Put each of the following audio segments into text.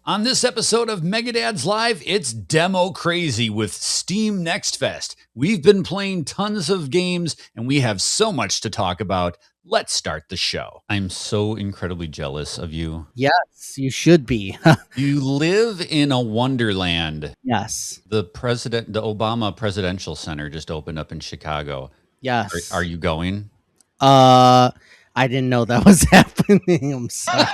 On this episode of Megadads Live, it's Demo Crazy with Steam Next Fest. We've been playing tons of games, and we have so much to talk about. Let's start the show. I'm so incredibly jealous of you. Yes, you should be. You live in a wonderland. Yes. The Obama Presidential Center just opened up in Chicago. Yes. Are you going? I didn't know that was happening. I'm sorry.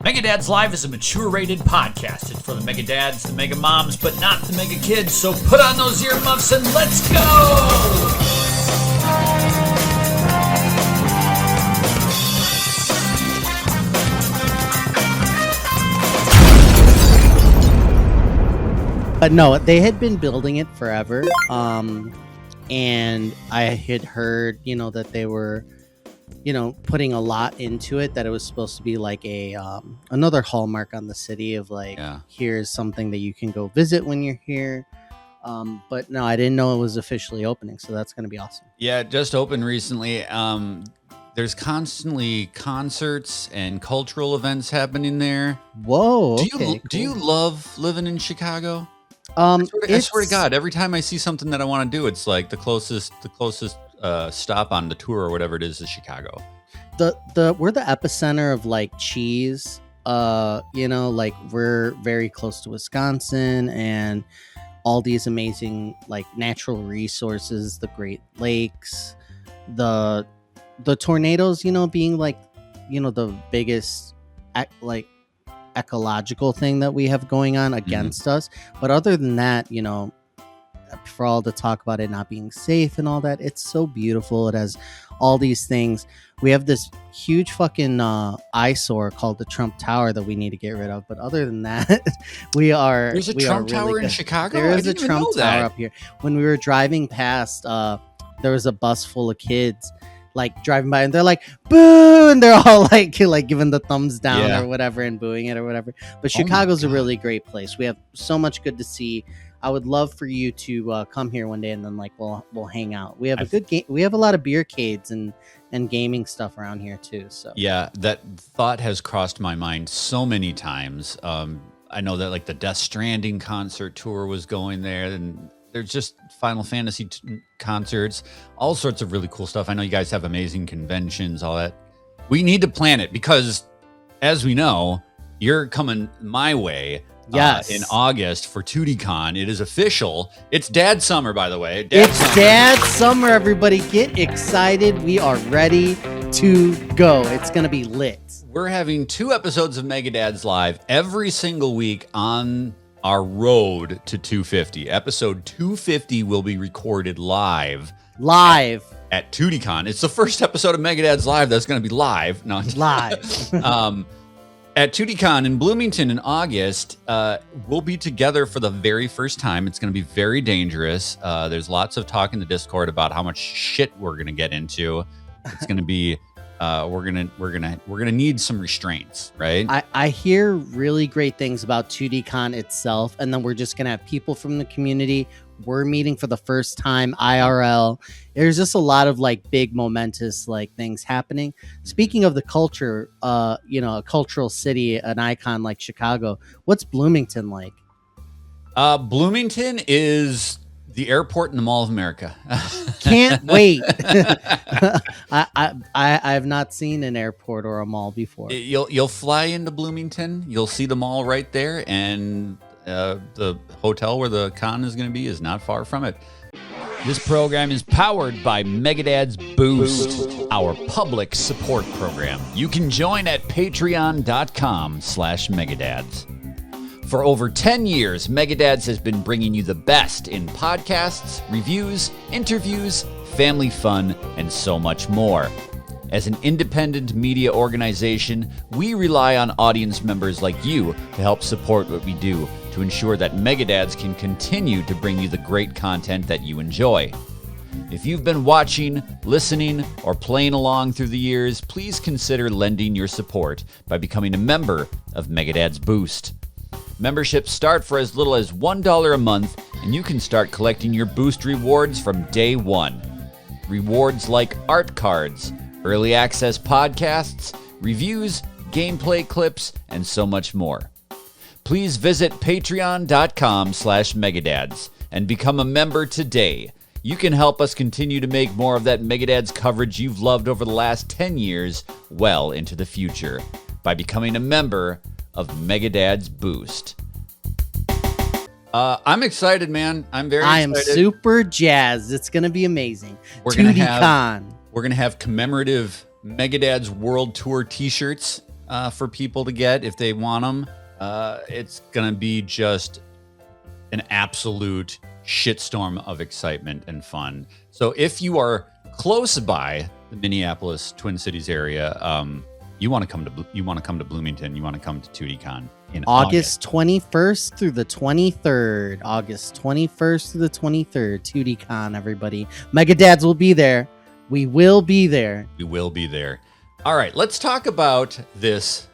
Megadads Live is a mature-rated podcast. It's for the Megadads, the Mega Moms, but not the Mega Kids. So put on those earmuffs and let's go! But no, they had been building it forever. And I had heard, that they were, putting a lot into it, that it was supposed to be like a another hallmark on the city of here's something that you can go visit when you're here. But no, I didn't know it was officially opening, so that's going to be awesome. Yeah, it just opened recently. There's constantly concerts and cultural events happening there. Whoa. Do you love living in Chicago? I swear to God, every time I see something that I want to do, it's like the closest stop on the tour or whatever it is Chicago. We're the epicenter of like cheese. We're very close to Wisconsin and all these amazing like natural resources, the Great Lakes, the tornadoes, being like, the biggest ecological thing that we have going on against us. But other than that, for all the talk about it not being safe and all that, it's so beautiful. It has all these things. We have this huge fucking eyesore called the Trump Tower that we need to get rid of. But other than that, there's a Trump Tower in Chicago. There is a Trump Tower up here. When we were driving past, there was a bus full of kids like driving by, and they're like boo, and they're all like giving the thumbs down or whatever and booing it or whatever. But Chicago's a really great place. We have so much good to see. I would love for you to come here one day, and then we'll hang out. We have a good game. We have a lot of beercades and gaming stuff around here too. So yeah, that thought has crossed my mind so many times. I know that like the Death Stranding concert tour was going there, and there's just Final Fantasy concerts, all sorts of really cool stuff. I know you guys have amazing conventions, all that. We need to plan it because, as we know, you're coming my way. Yes. In August for 2DCon. It is official. It's Dad Summer, by the way. Dad Summer, everybody. Get excited. We are ready to go. It's going to be lit. We're having 2 episodes of Megadads Live every single week on our road to 250. Episode 250 will be recorded live. At 2DCon. It's the first episode of Megadads Live that's going to be live. No, live. At 2DCon in Bloomington in August, we'll be together for the very first time. It's going to be very dangerous. There's lots of talk in the Discord about how much shit we're going to get into. It's going to be we're gonna need some restraints, right? I hear really great things about 2DCon itself, and then we're just gonna have people from the community. We're meeting for the first time IRL. There's just a lot of like big momentous like things happening. Speaking of the culture, a cultural city, an icon like Chicago, what's Bloomington like? Bloomington is the airport in the Mall of America. Can't wait. I have not seen an airport or a mall before. You'll fly into Bloomington. You'll see the mall right there, and the hotel where the con is going to be is not far from it. This program is powered by Megadads Boost, our public support program. You can join at patreon.com/Megadads. For over 10 years, Megadads has been bringing you the best in podcasts, reviews, interviews, family fun, and so much more. As an independent media organization, we rely on audience members like you to help support what we do, to ensure that Megadads can continue to bring you the great content that you enjoy. If you've been watching, listening, or playing along through the years, please consider lending your support by becoming a member of Megadads Boost. Memberships start for as little as $1 a month, and you can start collecting your Boost rewards from day one. Rewards like art cards, early access podcasts, reviews, gameplay clips, and so much more. please visit patreon.com/megadads and become a member today. You can help us continue to make more of that Megadads coverage you've loved over the last 10 years well into the future by becoming a member of Megadads Boost. I'm excited, man. I'm very excited. I am super jazzed. It's going to be amazing. We're going to have commemorative Megadads World Tour t-shirts for people to get if they want them. It's going to be just an absolute shitstorm of excitement and fun. So if you are close by the Minneapolis Twin Cities area, you want to come to Bloomington, you want to come to 2DCon in August 21st through the 23rd. August 21st through the 23rd, 2DCon, everybody. Megadads will be there. We will be there. We will be there. All right, let's talk about this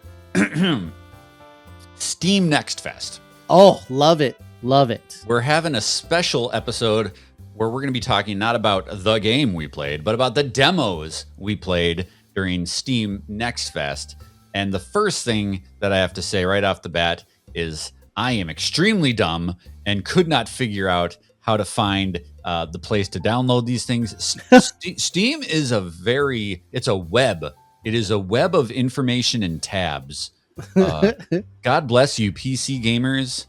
Steam Next Fest. Oh, love it. Love it. We're having a special episode where we're going to be talking not about the game we played, but about the demos we played during Steam Next Fest. And the first thing that I have to say right off the bat is I am extremely dumb and could not figure out how to find the place to download these things. Steam is it's a web. It is a web of information and tabs. God bless you, PC gamers,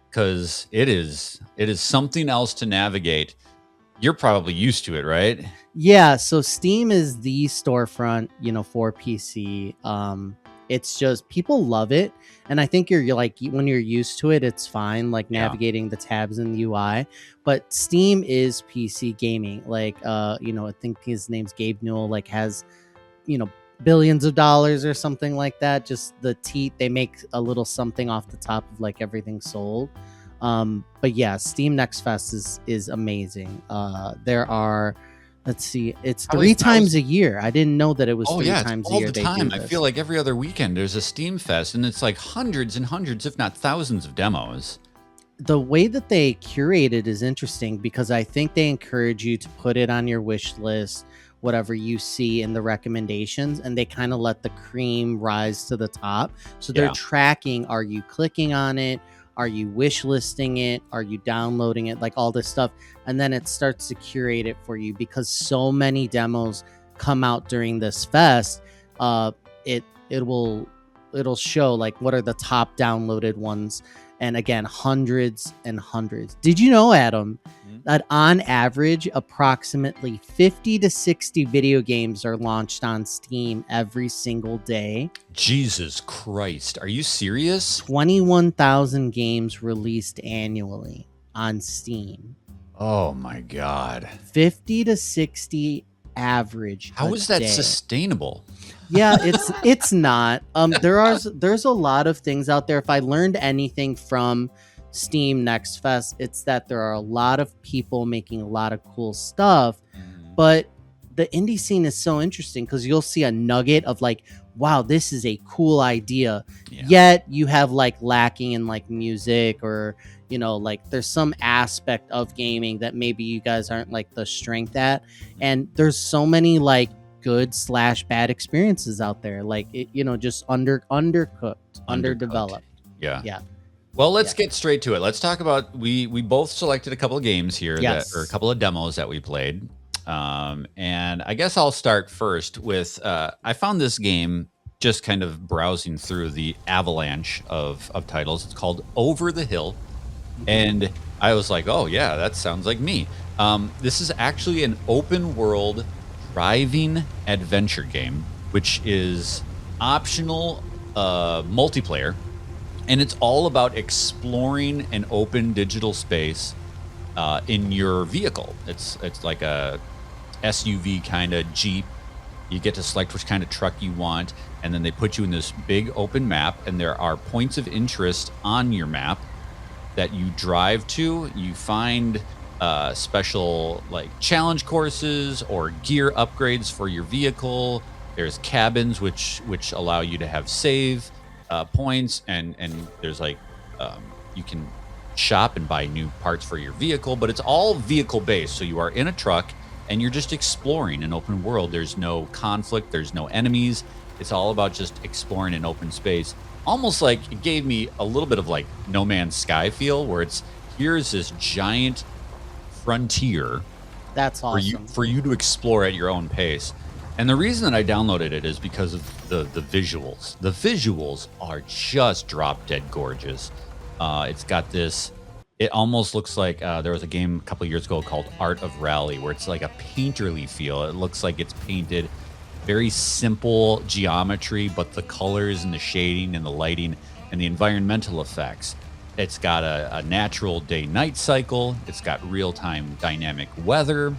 because it is something else to navigate. You're probably used to it, right? Yeah, so Steam is the storefront, for PC. It's just people love it, and I think you're like when you're used to it, it's fine, like navigating the tabs in the UI. But Steam is PC gaming. Like, I think his name's Gabe Newell. Like, has billions of dollars or something like that. Just they make a little something off the top of like everything sold. But yeah, Steam Next Fest is amazing. There are, let's see, it's three times a year. I didn't know that it was three times a year. All the time. I feel like every other weekend there's a Steam Fest, and it's like hundreds and hundreds, if not thousands, of demos. The way that they curate it is interesting because I think they encourage you to put it on your wish list, whatever you see in the recommendations, and they kind of let the cream rise to the top. So they're tracking, are you clicking on it? Are you wish listing it? Are you downloading it? Like all this stuff. And then it starts to curate it for you because so many demos come out during this fest. It'll show like what are the top downloaded ones. And again, hundreds and hundreds. Did you know, Adam, that on average, approximately 50 to 60 video games are launched on Steam every single day? Jesus Christ. Are you serious? 21,000 games released annually on Steam. Oh my God. 50 to 60 average. How is that sustainable? Yeah, it's not. There's a lot of things out there. If I learned anything from Steam Next Fest, it's that there are a lot of people making a lot of cool stuff, but the indie scene is so interesting because you'll see a nugget of like, wow, this is a cool idea. Yet you have like lacking in like music or, like there's some aspect of gaming that maybe you guys aren't like the strength at. And there's so many like good/bad experiences out there. Like, just undercooked, underdeveloped. Yeah. Well, let's get straight to it. Let's talk about, we both selected a couple of games here or a couple of demos that we played. And I guess I'll start first with, I found this game just kind of browsing through the avalanche of titles. It's called Over the Hill. And I was like, oh yeah, that sounds like me. This is actually an open world driving adventure game, which is optional multiplayer. And it's all about exploring an open digital space in your vehicle. It's like a SUV kind of Jeep. You get to select which kind of truck you want, and then they put you in this big open map, and there are points of interest on your map that you drive to. You find special like challenge courses or gear upgrades for your vehicle. There's cabins which allow you to have save points, and there's like you can shop and buy new parts for your vehicle, but it's all vehicle based. So you are in a truck and you're just exploring an open world. There's no conflict, there's no enemies. It's all about just exploring an open space. almost like it gave me a little bit of like No Man's Sky feel, where here's this giant frontier That's awesome. for you to explore at your own pace. And the reason that I downloaded it is because of the visuals. The visuals are just drop dead gorgeous. It's got this. It almost looks like there was a game a couple of years ago called Art of Rally, where it's like a painterly feel. It looks like it's painted very simple geometry, but the colors and the shading and the lighting and the environmental effects. It's got a natural day-night cycle. It's got real-time dynamic weather.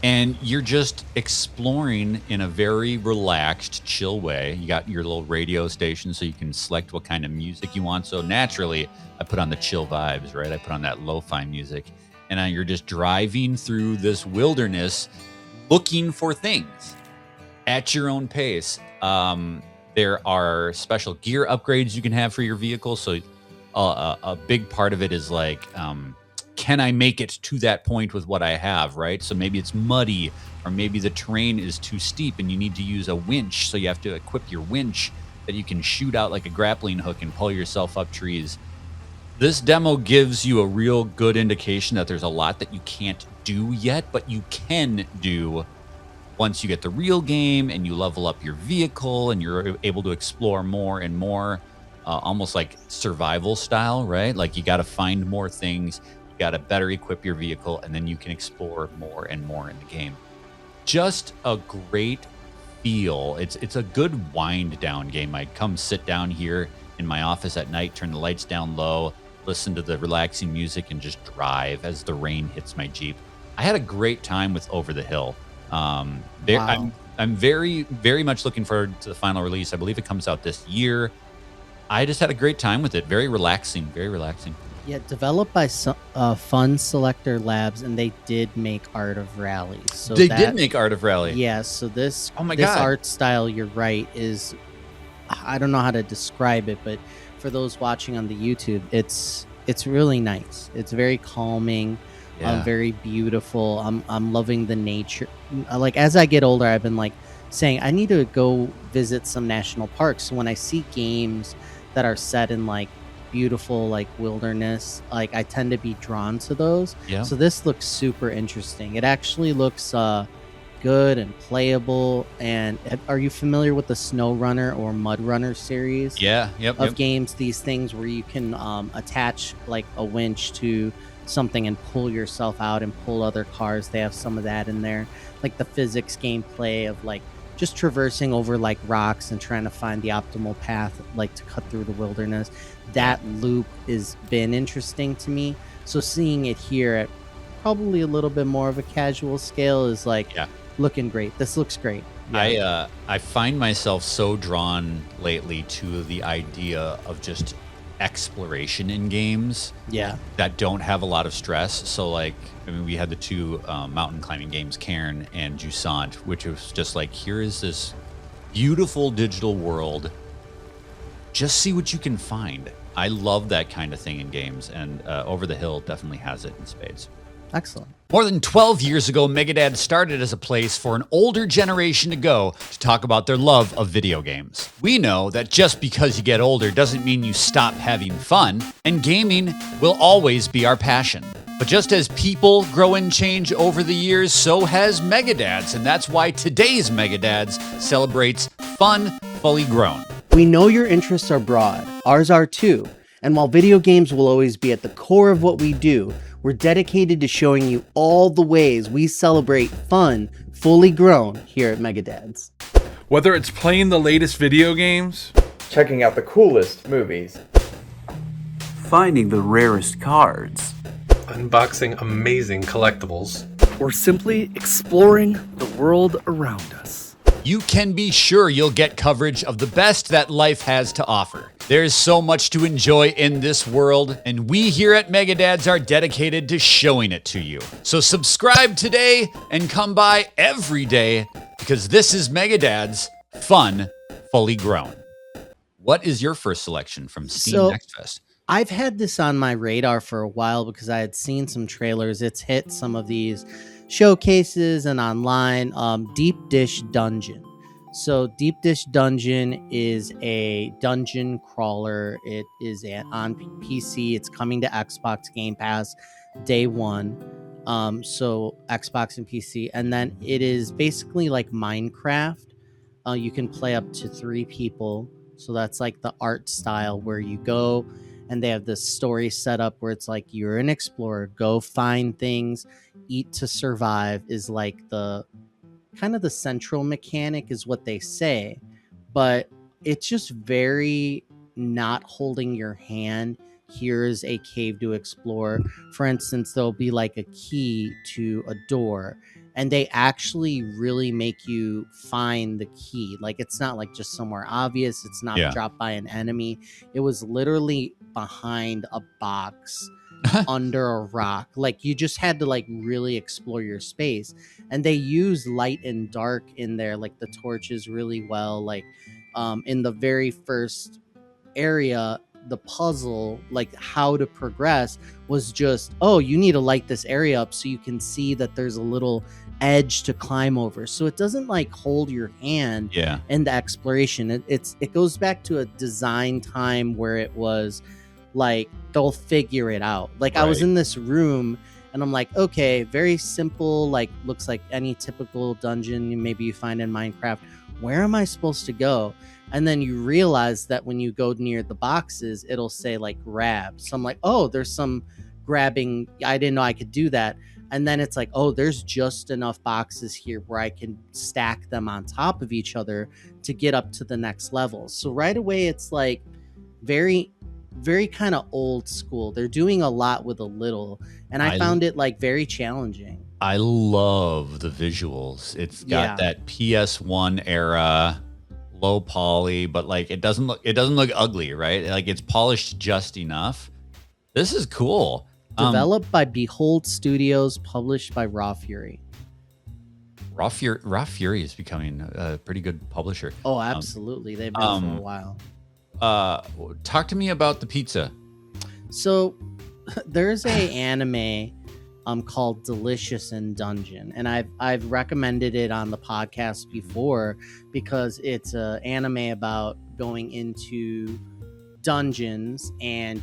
And you're just exploring in a very relaxed, chill way. You got your little radio station so you can select what kind of music you want. So naturally, I put on the chill vibes, right? I put on that lo-fi music. And you're just driving through this wilderness looking for things at your own pace. There are special gear upgrades you can have for your vehicle. So a big part of it is like... can I make it to that point with what I have, right? So maybe it's muddy, or maybe the terrain is too steep and you need to use a winch. So you have to equip your winch that you can shoot out like a grappling hook and pull yourself up trees. This demo gives you a real good indication that there's a lot that you can't do yet, but you can do once you get the real game and you level up your vehicle and you're able to explore more and more, almost like survival style, right? Like you got to find more things. You got to better equip your vehicle, and then you can explore more and more in the game. Just a great feel. It's a good wind down game. I come sit down here in my office at night, turn the lights down low, listen to the relaxing music, and just drive as the rain hits my Jeep. I had a great time with Over the Hill. Wow. I'm very, very much looking forward to the final release. I believe it comes out this year. I just had a great time with it. Very relaxing, very relaxing. Yeah, developed by Fun Selector Labs, and they did make Art of Rally. So they did make Art of Rally. Yeah, so this God. art style, you're right, is, I don't know how to describe it, but for those watching on the YouTube, it's really nice. It's very calming, very beautiful. I'm loving the nature. Like as I get older, I've been like saying I need to go visit some national parks. So when I see games that are set in like beautiful like wilderness, like I tend to be drawn to those. So this looks super interesting. It actually looks good and playable. And are you familiar with the Snow Runner or Mud Runner series? Of games, these things where you can attach like a winch to something and pull yourself out and pull other cars. They have some of that in there, like the physics gameplay of like just traversing over like rocks and trying to find the optimal path, like to cut through the wilderness. That loop has been interesting to me. So seeing it here at probably a little bit more of a casual scale is like looking great. This looks great. I find myself so drawn lately to the idea of just exploration in games that don't have a lot of stress. So like, I mean, we had the two mountain climbing games, Cairn and Jusant, which was just like, here is this beautiful digital world. Just see what you can find. I love that kind of thing in games, and Over the Hill definitely has it in spades. Excellent. More than 12 years ago, Megadad started as a place for an older generation to go to talk about their love of video games. We know that just because you get older doesn't mean you stop having fun, and gaming will always be our passion. But just as people grow and change over the years, so has Megadads, and that's why today's Megadads celebrates fun, fully grown. We know your interests are broad, ours are too, and while video games will always be at the core of what we do, we're dedicated to showing you all the ways we celebrate fun, fully grown here at Megadads. Whether it's playing the latest video games, checking out the coolest movies, finding the rarest cards, unboxing amazing collectibles, or simply exploring the world around us, you can be sure you'll get coverage of the best that life has to offer. There's so much to enjoy in this world, and we here at Megadads are dedicated to showing it to you. So subscribe today and come by every day, because this is Megadads, fun, fully grown. What is your first selection from Steam Next Fest? I've had this on my radar for a while because I had seen some trailers. It's hit some of these showcases and online. Deep Dish Dungeon. So Deep Dish Dungeon is a dungeon crawler. It is on PC. It's coming to Xbox Game Pass day one. So Xbox and PC, and then it is basically like Minecraft. You can play up to 3 people. So that's like the art style where you go and they have this story set up where it's like you're an explorer, go find things, eat to survive is like the kind of the central mechanic is what they say, but it's just very not holding your hand. Here's a cave to explore. For instance, there'll be like a key to a door, and they actually really make you find the key. Like it's not like just somewhere obvious. It's not dropped by an enemy. It was literally behind a box under a rock. Like you just had to like really explore your space, and they use light and dark in there, like the torches really well. Like in the very first area, the puzzle, like how to progress, was just, oh, you need to light this area up so you can see that there's a little edge to climb over. So it doesn't like hold your hand in the exploration. It goes back to a design time where it was like they'll figure it out. Like I was in this room and I'm like, okay, very simple, like looks like any typical dungeon maybe you find in Minecraft. Where am I supposed to go? And then you realize that when you go near the boxes, it'll say like grab. So I'm like, oh, there's some grabbing. I didn't know I could do that. And then it's like, oh, there's just enough boxes here where I can stack them on top of each other to get up to the next level. So right away, it's like very kind of old school. They're doing a lot with a little, and I found it like very challenging. I love the visuals. It's got that PS1 era low poly, but like it doesn't look ugly, right? Like it's polished just enough. This is cool. Developed by Behold Studios, published by Raw Fury. Raw Fury is becoming a pretty good publisher. Oh, absolutely. They've been for a while. Talk to me about the pizza. So there's a anime called Delicious in Dungeon, and I've recommended it on the podcast before because it's an anime about going into dungeons, and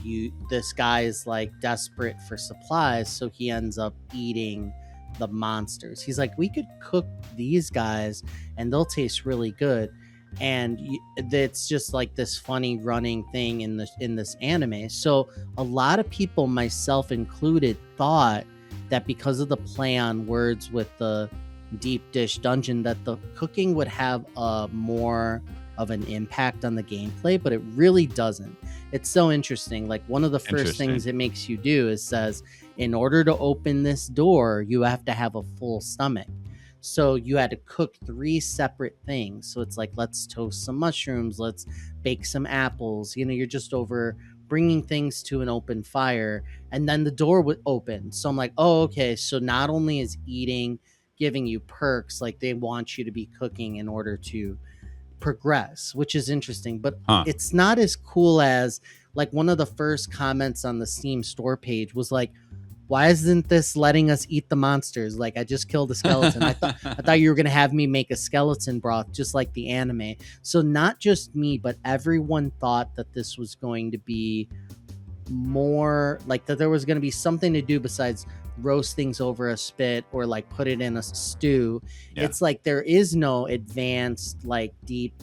this guy is like desperate for supplies, so he ends up eating the monsters. He's like, we could cook these guys and they'll taste really good. And it's just like this funny running thing in this anime. So a lot of people, myself included, thought that because of the play on words with the deep dish dungeon, that the cooking would have more of an impact on the gameplay, but it really doesn't. It's so interesting. Like one of the first things it makes you do is says, in order to open this door, you have to have a full stomach. So you had to cook 3 separate things. So it's like, let's toast some mushrooms, let's bake some apples. You're just over bringing things to an open fire, and then the door would open. So I'm like, oh, okay. So not only is eating giving you perks, like they want you to be cooking in order to progress, which is interesting, but it's not as cool as like one of the first comments on the Steam store page was like, why isn't this letting us eat the monsters? Like I just killed a skeleton. I thought you were going to have me make a skeleton broth just like the anime. So not just me, but everyone thought that this was going to be more like that there was going to be something to do besides roast things over a spit or like put it in a stew. It's like there is no advanced like deep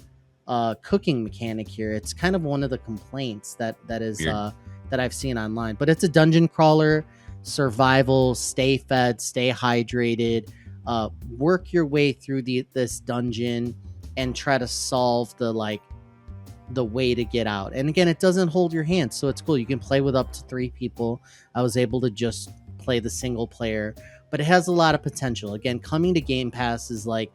cooking mechanic here. It's kind of one of the complaints that is that I've seen online. But it's a dungeon crawler, survival, stay fed, stay hydrated, work your way through this dungeon and try to solve the way to get out. And again, it doesn't hold your hand, so it's cool. You can play with up to 3 people. I was able to just play the single player, but it has a lot of potential. Again, coming to Game Pass is like,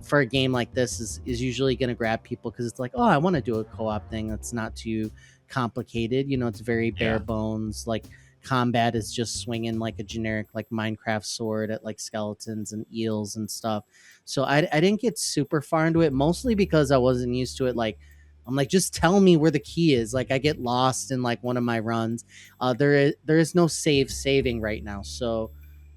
for a game like this, is usually going to grab people because it's like, oh, I want to do a co-op thing that's not too complicated. It's very bare bones. Like combat is just swinging like a generic like Minecraft sword at like skeletons and eels and stuff. So I didn't get super far into it, mostly because I wasn't used to it. Like I'm like, just tell me where the key is. Like I get lost in like one of my runs. There is no saving right now. So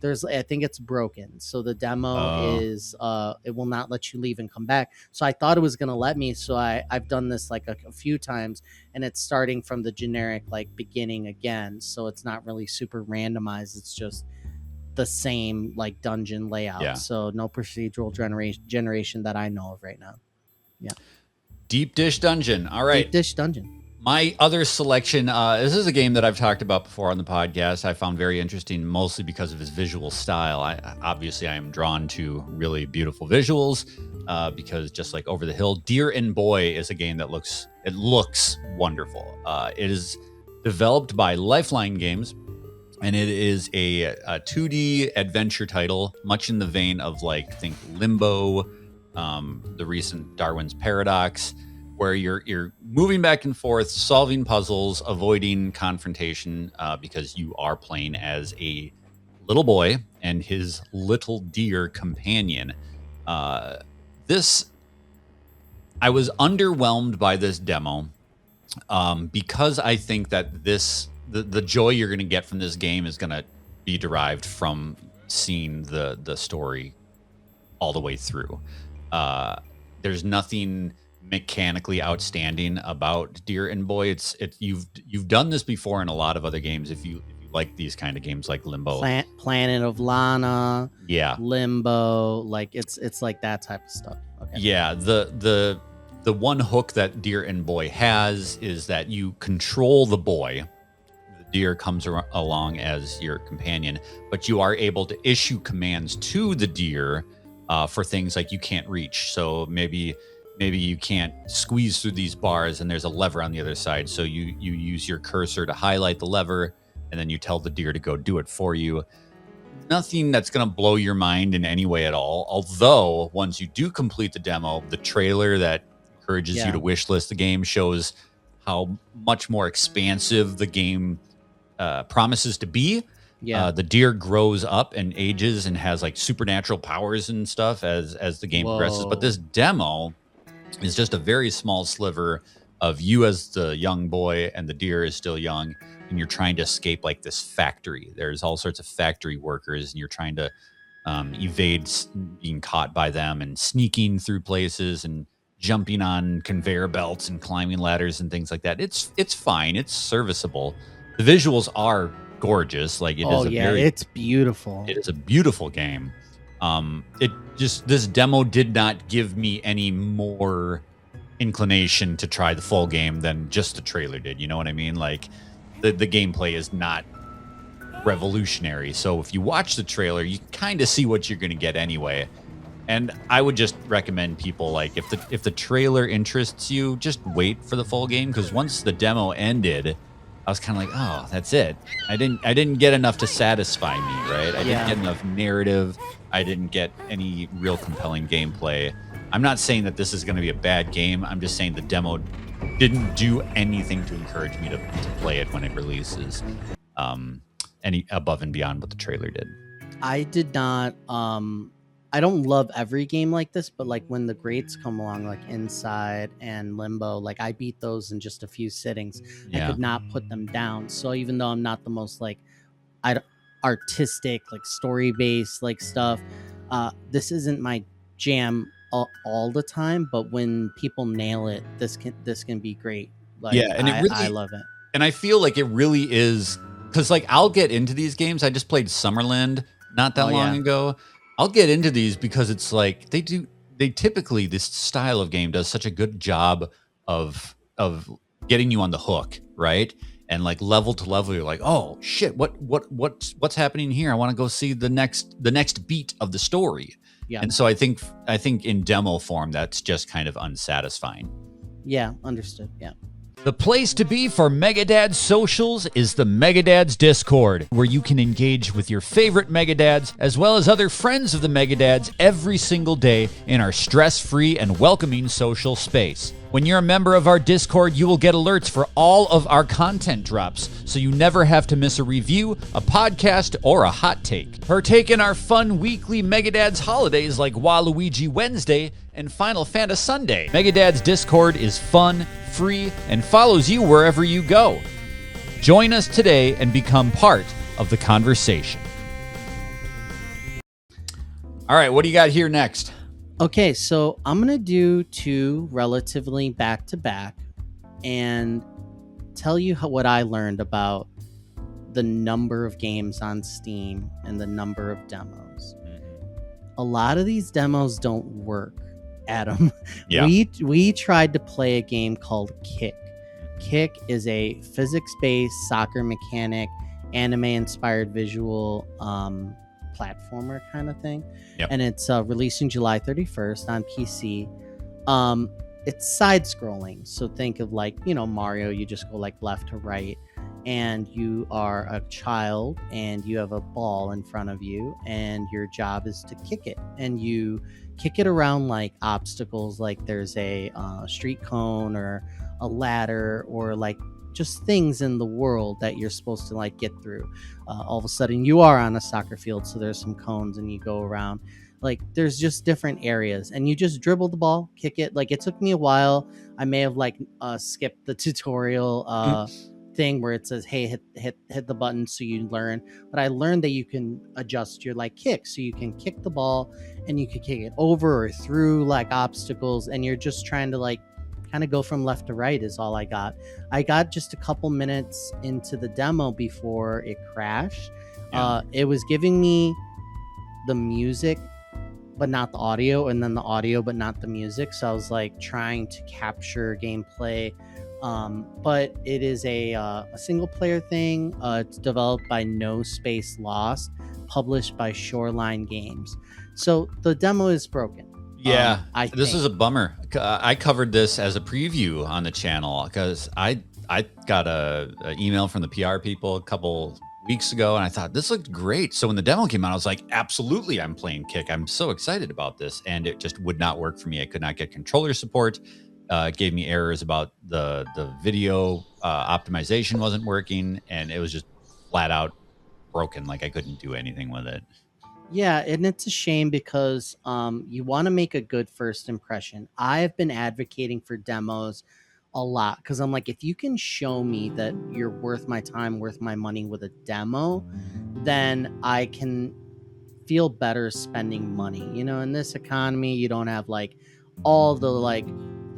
I think it's broken. So the demo is it will not let you leave and come back. So I thought it was gonna let me. So I've done this like a few times, and it's starting from the generic like beginning again. So it's not really super randomized. It's just the same like dungeon layout. Yeah. So no procedural generation that I know of right now. Yeah. Deep Dish Dungeon. All right. Deep Dish Dungeon. My other selection, this is a game that I've talked about before on the podcast. I found very interesting, mostly because of its visual style. I am drawn to really beautiful visuals because just like Over the Hill, Deer and Boy is a game that looks wonderful. It is developed by Lifeline Games, and it is a 2D adventure title, much in the vein of think Limbo, the recent Darwin's Paradox, where you're moving back and forth, solving puzzles, avoiding confrontation, because you are playing as a little boy and his little deer companion. I was underwhelmed by this demo because I think that the joy you're going to get from this game is going to be derived from seeing the story all the way through. There's nothing mechanically outstanding about Deer and Boy. You've done this before in a lot of other games. If you like these kind of games like Limbo, Planet of Lana, Limbo, it's like that type of stuff. Okay. Yeah, the one hook that Deer and Boy has is that you control the boy. The deer comes along as your companion, but you are able to issue commands to the deer for things like you can't reach. So maybe you can't squeeze through these bars and there's a lever on the other side. So you use your cursor to highlight the lever and then you tell the deer to go do it for you. Nothing that's going to blow your mind in any way at all. Although once you do complete the demo, the trailer that encourages you to wishlist the game shows how much more expansive the game promises to be. Yeah, the deer grows up and ages and has supernatural powers and stuff as the game progresses. But this demo is just a very small sliver of you as the young boy, and the deer is still young, and you're trying to escape this factory. There's all sorts of factory workers, and you're trying to evade being caught by them, and sneaking through places, and jumping on conveyor belts, and climbing ladders, and things like that. It's fine. It's serviceable. The visuals are gorgeous. It's beautiful. It is a beautiful game. This demo did not give me any more inclination to try the full game than just the trailer did. You know what I mean? The gameplay is not revolutionary. So if you watch the trailer, you kind of see what you're going to get anyway. And I would just recommend people if the trailer interests you, just wait for the full game, because once the demo ended, I was kind of oh, that's it. I didn't get enough to satisfy me, right? I didn't get enough narrative. I didn't get any real compelling gameplay. I'm not saying that this is going to be a bad game. I'm just saying the demo didn't do anything to encourage me to play it when it releases, any above and beyond what the trailer did. I did not. I don't love every game like this, but when the greats come along, like Inside and Limbo, I beat those in just a few sittings. I could not put them down. So even though I'm not the most artistic, story-based stuff, this isn't my jam all the time. But when people nail it, this can be great. And I love it. And I feel it really is, because I'll get into these games. I just played Summerland not that long ago. I'll get into these because it's they typically, this style of game does such a good job of getting you on the hook, right? And level to level, you're oh shit, what's happening here? I want to go see the next beat of the story. Yeah. And so I think in demo form, that's just kind of unsatisfying. Yeah, understood. Yeah. The place to be for Megadads socials is the Megadads Discord, where you can engage with your favorite Megadads as well as other friends of the Megadads every single day in our stress-free and welcoming social space. When you're a member of our Discord, you will get alerts for all of our content drops, so you never have to miss a review, a podcast, or a hot take. Partake in our fun weekly Megadads holidays like Waluigi Wednesday and Final Fantasy Sunday. Megadads Discord is fun, free, and follows you wherever you go. Join us today and become part of the conversation. All right, what do you got here next? Okay, so I'm gonna do 2 relatively back to back and tell you what I learned about the number of games on Steam and the number of demos. A lot of these demos don't work, Adam. Yeah. We tried to play a game called Kick. Kick is a physics-based soccer mechanic, anime-inspired visual platformer kind of thing. Yep. And it's releasing July 31st on PC. It's side-scrolling, so think of like, Mario. You just go like left to right, and you are a child, and you have a ball in front of you, and your job is to kick it, and you kick it around like obstacles, like there's a street cone or a ladder or like just things in the world that you're supposed to like get through. All of a sudden you are on a soccer field, so there's some cones and you go around. Like there's just different areas, and you just dribble the ball, kick it. Like it took me a while. I may have like skipped the tutorial thing where it says, hey, hit the button so you learn. But I learned that you can adjust your like kick, so you can kick the ball and you can kick it over or through like obstacles, and you're just trying to like kind of go from left to right is all I got. I got just a couple minutes into the demo before it crashed. Yeah. It was giving me the music but not the audio, and then the audio but not the music, so I was like trying to capture gameplay. But it is a single player thing. It's developed by No Space Lost, published by Shoreline Games. So the demo is broken. Yeah, this think. is a bummer. I covered this as a preview on the channel because I got a email from the PR people a couple weeks ago, and I thought this looked great. So when the demo came out, I was like, absolutely, I'm playing Kick. I'm so excited about this, and it just would not work for me. I could not get controller support. It gave me errors about the video optimization wasn't working, and it was just flat out broken. Like I couldn't do anything with it. Yeah, and it's a shame because you want to make a good first impression. I've been advocating for demos a lot because I'm like, if you can show me that you're worth my time, worth my money with a demo, then I can feel better spending money. In this economy, you don't have like all the like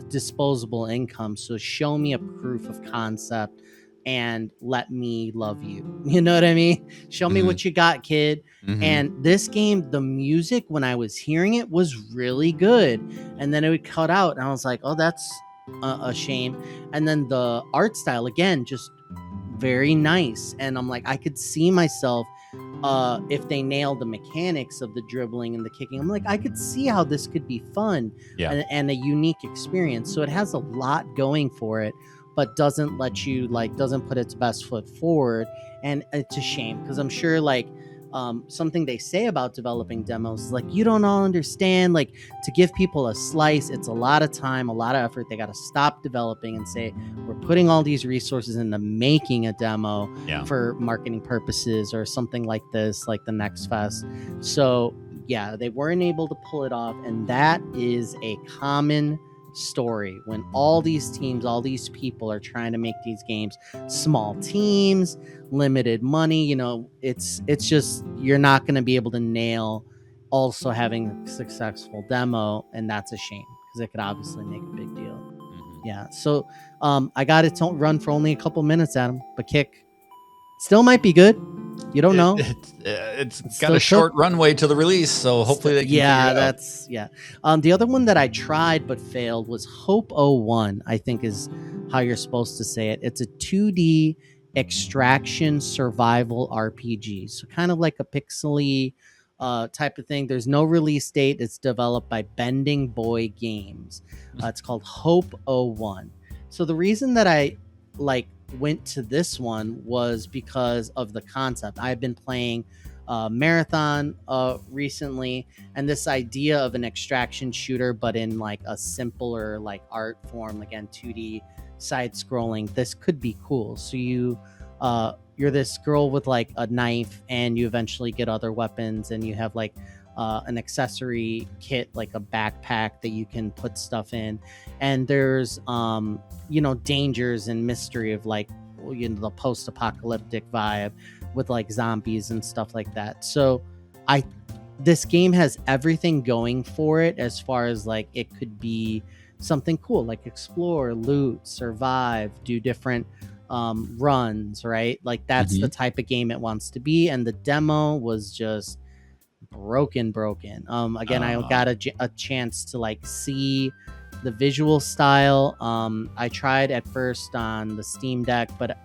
disposable income. So show me a proof of concept and let me love you. You know what I mean? Show me what you got, kid. And this game, the music, when I was hearing it, was really good. And then it would cut out, and I was like, oh, that's a shame. And then the art style, again, just very nice. And I'm like, I could see myself if they nailed the mechanics of the dribbling and the kicking. I'm like, I could see how this could be fun and a unique experience. So it has a lot going for it, but doesn't let you doesn't put its best foot forward. And it's a shame because I'm sure something they say about developing demos is like, you don't all understand, like to give people a slice, it's a lot of time, a lot of effort. They got to stop developing and say, we're putting all these resources into making a demo for marketing purposes or something like this, like the Next Fest. So yeah, they weren't able to pull it off. And that is a common story when all these teams, all these people are trying to make these games, small teams, limited money. It's just, you're not going to be able to nail also having a successful demo, and that's a shame because it could obviously make a big deal. Yeah, so I got it to run for only a couple minutes, Adam, but Kick still might be good. You don't know. It's got a short runway to the release, so hopefully they can figure it out. The other one that I tried but failed was Hope 01, I think is how you're supposed to say it. It's a 2D extraction survival RPG. So kind of like a pixely type of thing. There's no release date. It's developed by Bending Boy Games. It's called Hope 01. So the reason that I went to this one was because of the concept. I've been playing Marathon recently, and this idea of an extraction shooter but in like a simpler like art form, again 2D side scrolling, this could be cool. So you're this girl with like a knife, and you eventually get other weapons, and you have like an accessory kit, like a backpack that you can put stuff in, and there's dangers and mystery of like the post-apocalyptic vibe with like zombies and stuff like that. So I this game has everything going for it as far as like it could be something cool, like explore, loot, survive, do different runs, right? Like that's the type of game it wants to be. And the demo was just broken. Again, I got a chance to like see the visual style. I tried at first on the Steam Deck, but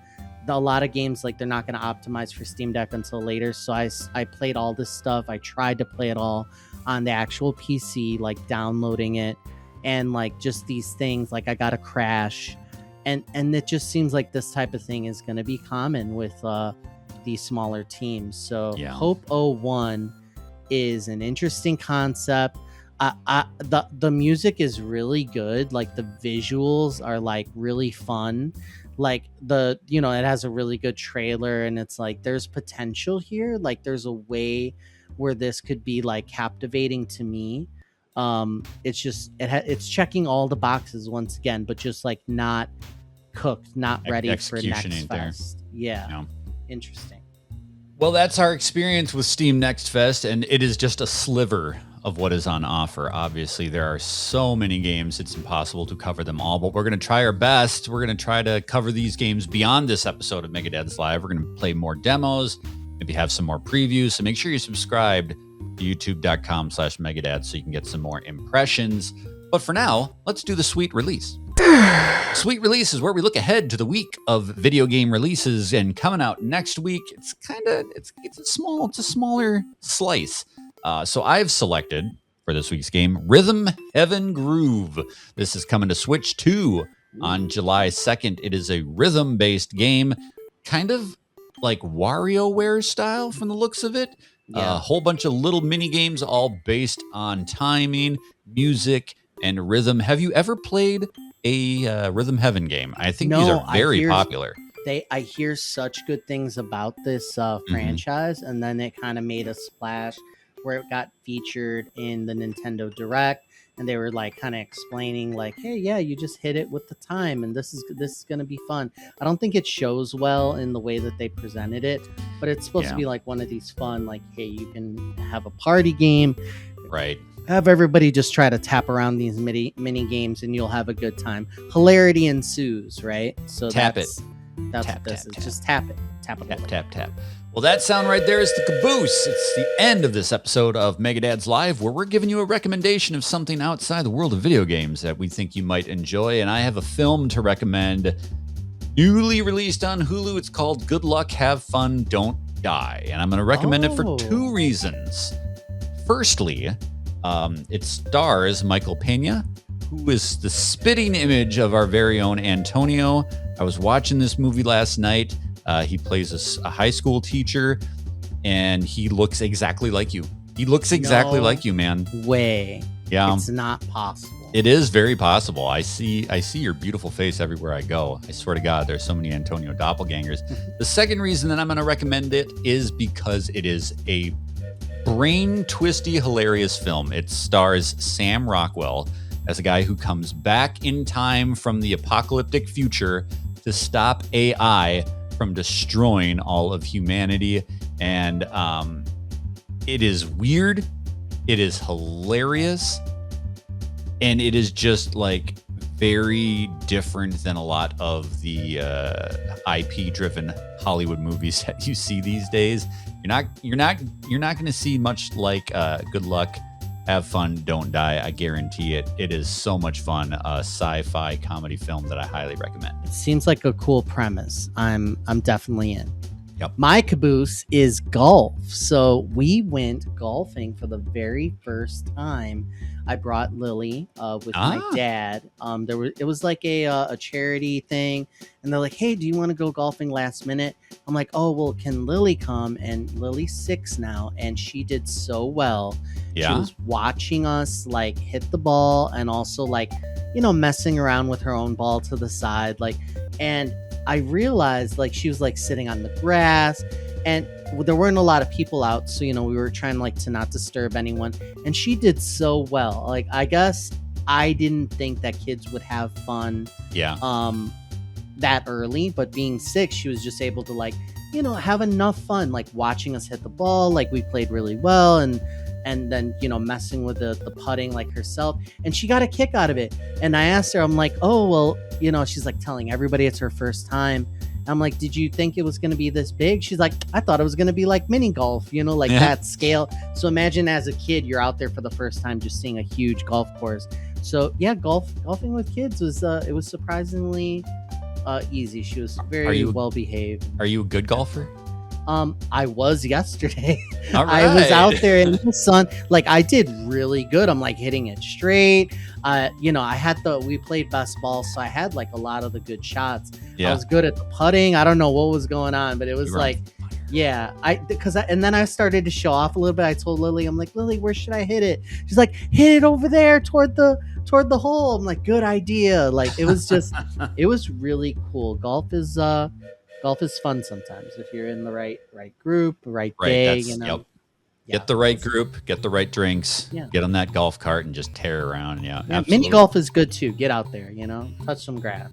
a lot of games, like, they're not going to optimize for Steam Deck until later. So I played all this stuff. I tried to play it all on the actual PC, like downloading it, and like just these things, like I got a crash, and it just seems like this type of thing is going to be common with these smaller teams. So Hope 01 is an interesting concept. The music is really good. Like the visuals are like really fun. Like it has a really good trailer, and it's like there's potential here. Like there's a way where this could be like captivating to me. It's just it's checking all the boxes once again, but just like not cooked, not ready for Next Fest. Yeah, interesting. Well, that's our experience with Steam Next Fest, and it is just a sliver of what is on offer. Obviously, there are so many games, it's impossible to cover them all, but we're going to try our best. We're going to try to cover these games beyond this episode of Megadads Live. We're going to play more demos, maybe have some more previews. So make sure you subscribe to youtube.com/Megadads so you can get some more impressions. But for now, let's do the Sweet Release. Sweet Release is where we look ahead to the week of video game releases, and coming out next week, it's a smaller slice. So I've selected for this week's game Rhythm Heaven Groove. This is coming to Switch 2 on July 2nd. It is a rhythm-based game, kind of like WarioWare style from the looks of it. A whole bunch of little mini games, all based on timing, music, and rhythm. Have you ever played a Rhythm Heaven game? I think these are very popular. I hear such good things about this franchise, and then it kind of made a splash where it got featured in the Nintendo Direct, and they were like kind of explaining like, hey, yeah, you just hit it with the time, and this is going to be fun. I don't think it shows well in the way that they presented it, but it's supposed to be like one of these fun, like, hey, you can have a party game, right? Have everybody just try to tap around these mini games, and you'll have a good time. Hilarity ensues, right? So Tap that's what this is. Just tap it. Tap it. Tap. Well, that sound right there is the caboose. It's the end of this episode of Megadads Live, where we're giving you a recommendation of something outside the world of video games that we think you might enjoy. And I have a film to recommend, newly released on Hulu. It's called Good Luck, Have Fun, Don't Die. And I'm going to recommend it for two reasons. Firstly, it stars Michael Pena, who is the spitting image of our very own Antonio. I was watching this movie last night. He plays a high school teacher, and he looks exactly like you. He looks exactly like you, man. Way. Yeah. It's not possible. It is very possible. I see your beautiful face everywhere I go. I swear to God, there's so many Antonio doppelgangers. The second reason that I'm going to recommend it is because it is a brain-twisty, hilarious film. It stars Sam Rockwell as a guy who comes back in time from the apocalyptic future to stop AI from destroying all of humanity. And it is weird, it is hilarious, and it is just like very different than a lot of the IP driven Hollywood movies that you see these days. You're not going to see much like Good Luck, Have Fun, Don't Die. I guarantee it. It is so much fun. A sci-fi comedy film that I highly recommend. It seems like a cool premise. I'm definitely in. Yep. My caboose is golf. So we went golfing for the very first time. I brought Lily with my dad. It was like a charity thing, and they're like, "Hey, do you want to go golfing last minute?" I'm like, "Oh, well, can Lily come?" And Lily's 6 now, and she did so well. Yeah. She was watching us like hit the ball, and also like, messing around with her own ball to the side, like, and I realized like she was like sitting on the grass, and there weren't a lot of people out, so we were trying like to not disturb anyone, and she did so well. Like, I guess I didn't think that kids would have fun that early, but being 6, she was just able to like have enough fun like watching us hit the ball. Like, we played really well, and and then, you know, messing with the putting like herself. And she got a kick out of it. And I asked her, I'm like, oh, well, you know, she's like telling everybody it's her first time. I'm like, did you think it was going to be this big? She's like, I thought it was going to be like mini golf, you know, like that scale. So imagine as a kid, you're out there for the first time just seeing a huge golf course. So yeah, golfing with kids was it was surprisingly easy. She was very well behaved. Are you a good golfer? I was yesterday. All right. I was out there in the sun. Like, I did really good. I'm like hitting it straight. You know, we played best ball, so I had like a lot of the good shots. Yeah. I was good at the putting. I don't know what was going on, but it was like, yeah, and then I started to show off a little bit. I told Lily, I'm like, Lily, where should I hit it? She's like, hit it over there toward the hole. I'm like, good idea. Like, it was just, it was really cool. Golf is fun sometimes if you're in the right group, right day, you know. Yep. Get the right group, get the right drinks, Yeah. get on that golf cart and just tear around. Yeah, absolutely. Mini golf is good too. Get out there, you know, touch some grass.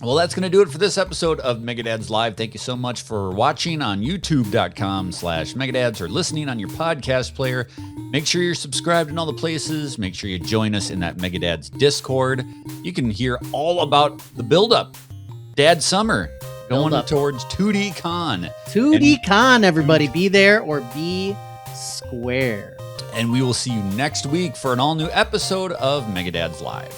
Well, that's going to do it for this episode of Megadads Live. Thank you so much for watching on youtube.com/Megadads or listening on your podcast player. Make sure you're subscribed in all the places. Make sure you join us in that Megadads Discord. You can hear all about the build-up. Dad Summer going towards 2D Con. 2D Con, everybody. Be there or be square. And we will see you next week for an all-new episode of Megadads Live.